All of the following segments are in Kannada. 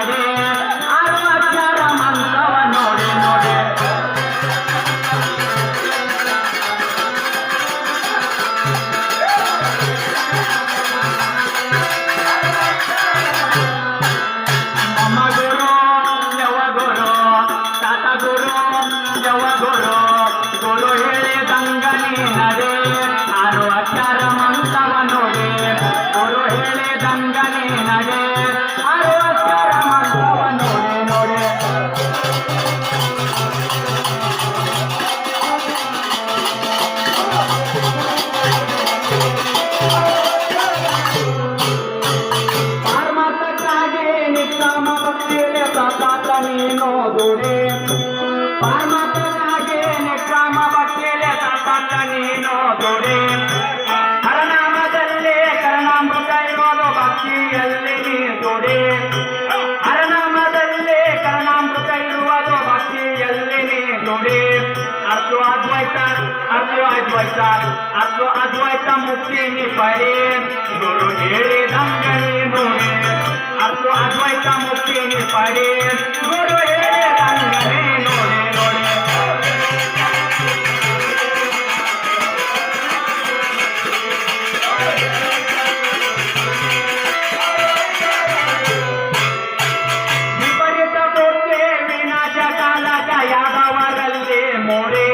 ನಡೆ ಅರವತ್ತರ ಮಂತ್ರವ ನೋಡಿ ನೋಡಿ ನಮ್ಮ ಗುರು ಯವ ಗುರು ತಾತ ಗುರು ಯವ ಗುರು ಗುರು ಹೇಳಿದಂಗನಿ ನಡೆ ಅರವತ್ತರ ಮಂತ್ರವ ನೋಡಿ ಗುರು ಹೇಳಿದಂಗನಿ ನಡೆ ಅರವತ್ತರ ಮಂತ್ರವ ನೋಡಿ ನೋಡಿ ಪಾರ್ಮಾತಕ್ಕಾಗಿ ನಿಷ್ಕಾಮ ಭಕ್ತಿಯಲ್ಲಿ ಸತಾತ ನೀನು ದುಡಿ ಪಾರ್ಮಾತಕ್ಕಾಗಿ ನಿಷ್ಕಾಮ ಭಕ್ತಿಯಲ್ಲಿ ಸತಾತ ನೀನು ದುಡಿ ಹರನಾಮದಲ್ಲಿ ಕರುಣಾಮೃತ ಇರೋದು ಭಕ್ತಿಯಲ್ಲಿ ನೀ ದುಡಿ ಹರನಾಮದಲ್ಲಿ ಕರುಣಾಮೃತ ಇರುವುದು ಭಕ್ತಿಯಲ್ಲಿ ನೀ ದುಡಿ ಅರ್ಥ ಅದ್ವೈತ ಮುಕ್ತಿ ನೀ ಪಡೆ ಗುರು ಹೇಳಿದಂಗನಿ ನೋಡಿ ಅರ್ಥ ಅದ್ವೈತ ಮುಕ್ತಿ ನೀ ಪಡೆ ಗುರು ಹೇಳಿದಂಗನಿ ನೋಡಿ ನೋಡಿ ವಿಪರೀತ ಬುದ್ಧಿ ವಿನಾಶ ಕಾಲಕ ಯಾದವರಲ್ಲಿ ಮೋರೆ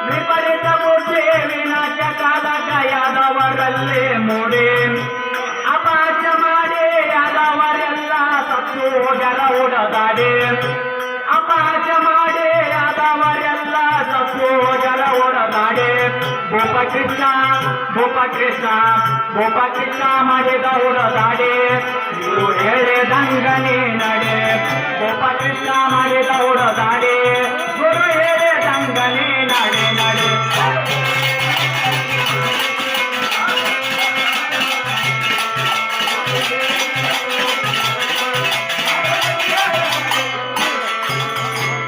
ವಿಪರೀತ ಬುದ್ಧಿ ವಿನಾಶ ಕಾಲಕ ಯಾದವರಲ್ಲಿ ಮೋರೆ ಅಪಾಚ ಮಾಡಿ ಯಾದವರೆಲ್ಲ ಸತ್ತು ಹೋಗರ ಓಡದಾಡೆ ಅಪಾಚ ಮಾಡಿ ಯಾದವರೆಲ್ಲ ಸತ್ತು ಹೋಗರ ಓಡದಾಡೆ ಭೂಪಕೃಷ್ಣ ಮಾಡಿದ ಓಡದಾಡೆ ಗುರು ಹೇಳಿದಂಗನಿ ನಡೆ ಭೂಪಕೃಷ್ಣ ಮಾಡಿದ ಓಡದಾಡೆ ಗುರು ಹೇಳಿದಂಗನಿ ನಡೆ ನಡೆ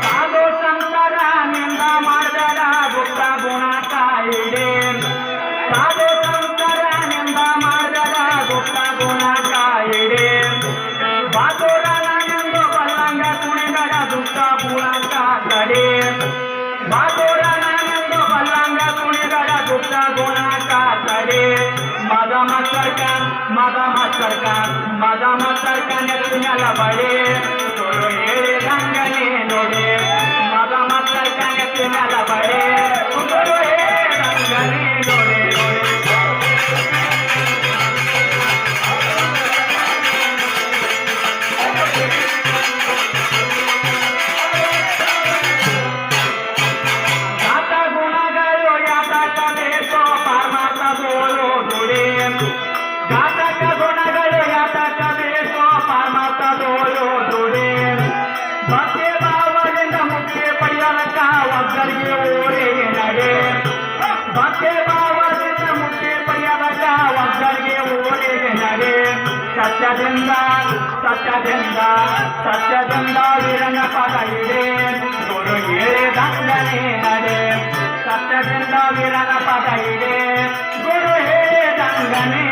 ಸಾಧು ಸಂತರ ನಿಂದ ಮಾಡಿದರ ಗುಪ್ತ ಗುಣ ಕಾಯಿಡೆ ಸಾಧು ಸಂತರ ನಿಂದ ಮಾಡಿದರ ಗುಪ್ತ ಗುಣ ಕಾಯಿಡೆ ಬಾತುರನೆಂದು ಬಲ್ಲಂಗ ಕುಣಿಗಡ ದುಷ್ಟ ಪೂರಂಕ ತಡೆ ಬಾತುರನೆಂದು ಬಲ್ಲಂಗ ಕುಣಿಗಡ ದುಷ್ಟ ಗುಣ ತಡೆ ಮದ ಮಸ್ತರ್ಕ ನೆತ್ತಿನಲ ಬಡೆ ಗುರು ಹೇಳಿದಂಗನಿ ನೋಡಿ ಮದ ಮಸ್ತರ್ಕ ನೆತ್ತಿನಲ ಬಡೆ ಗುರು ಹೇಳಿದಂಗನಿ ನೋಡಿ ನೋಡಿ ಘಾತ ಗುಣಗಳು ಯಾತಕ ಬೇಕೋ ಪಾರ್ಮಾರ್ಥದೋಳು ದುಡಿ ಘಾತಕ ಗುಣಗಳು ಯಾತಕ ಬೇಕೋ ಪಾರ್ಮಾರ್ಥದೋಳು ದುಡಿ ಭಕ್ತಿ ಭಾವದಿಂದ ಮುಕ್ತಿ ಪಡೆಯಲಕ ಒಬ್ಬರಿಗೆ ಓಡಿ ನಡೆ ಭಕ್ತಿ ಭಾವದಿಂದ ಮುಕ್ತಿ ಪಡೆಯಲಕ ಒಬ್ಬರಿಗೆ ಓಡಿ ನಡೆ ಸತ್ಯದಿಂದ ವೀರನ ಪದ ಇದೆ ಗುರು ಹೇಳಿದಂಗನಿ ನಡೆ ಸತ್ಯದಿಂದ ವೀರನ ಪದ ಇದೆ ಗುರು ಹೇಳಿದಂಗನಿ